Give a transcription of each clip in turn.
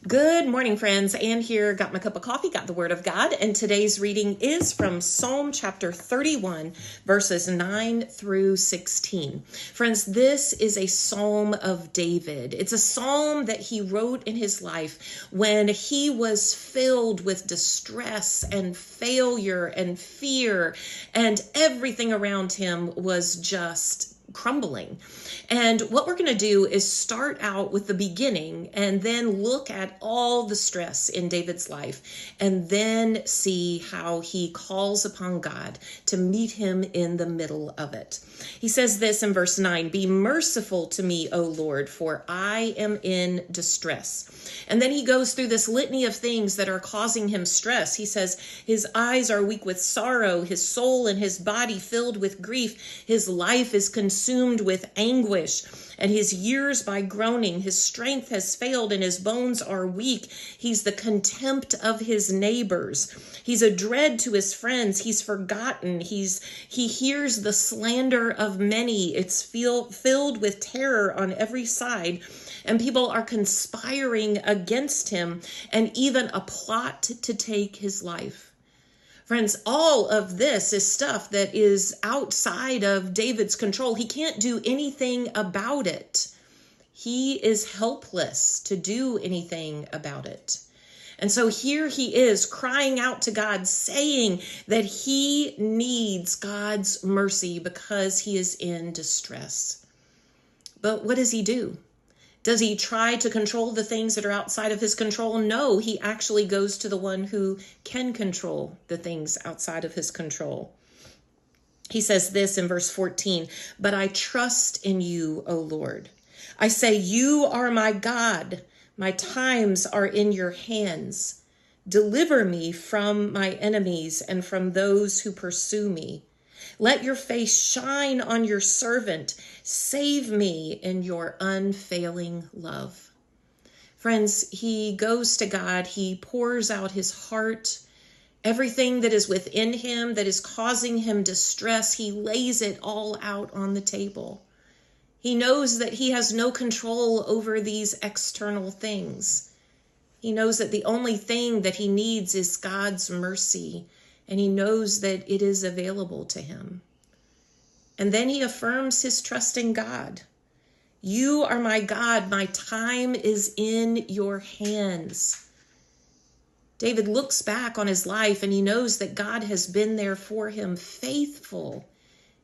Good morning, friends. Anne here, got my cup of coffee, got the Word of God, and today's reading is from Psalm chapter 31, verses 9 through 16. Friends, this is a psalm of David. It's a psalm that he wrote in his life when he was filled with distress and failure and fear, and everything around him was just crumbling. And what we're going to do is start out with the beginning and then look at all the stress in David's life and then see how he calls upon God to meet him in the middle of it. He says this in verse 9, "Be merciful to me, O Lord, for I am in distress." And then he goes through this litany of things that are causing him stress. He says his eyes are weak with sorrow, his soul and his body filled with grief, his life is consumed with anguish, and his years by groaning. His strength has failed and his bones are weak. He's the contempt of his neighbors. He's a dread to his friends. He's forgotten. He hears the slander of many. It's filled with terror on every side, and people are conspiring against him, and even a plot to take his life. Friends, all of this is stuff that is outside of David's control. He can't do anything about it. He is helpless to do anything about it. And so here he is crying out to God, saying that he needs God's mercy because he is in distress. But what does he do? Does he try to control the things that are outside of his control? No, he actually goes to the one who can control the things outside of his control. He says this in verse 14, "But I trust in you, O Lord. I say, you are my God. My times are in your hands. Deliver me from my enemies and from those who pursue me. Let your face shine on your servant. Save me in your unfailing love." Friends, he goes to God. He pours out his heart. Everything that is within him that is causing him distress, he lays it all out on the table. He knows that he has no control over these external things. He knows that the only thing that he needs is God's mercy, and he knows that it is available to him. And then he affirms his trust in God. You are my God. My time is in your hands. David looks back on his life and he knows that God has been there for him, faithful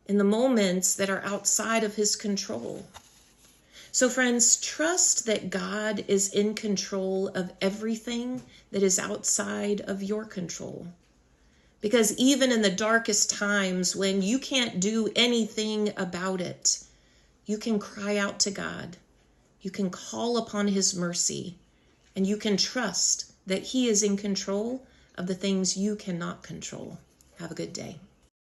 in the moments that are outside of his control. So friends, trust that God is in control of everything that is outside of your control. Because even in the darkest times when you can't do anything about it, you can cry out to God. You can call upon his mercy, and you can trust that he is in control of the things you cannot control. Have a good day.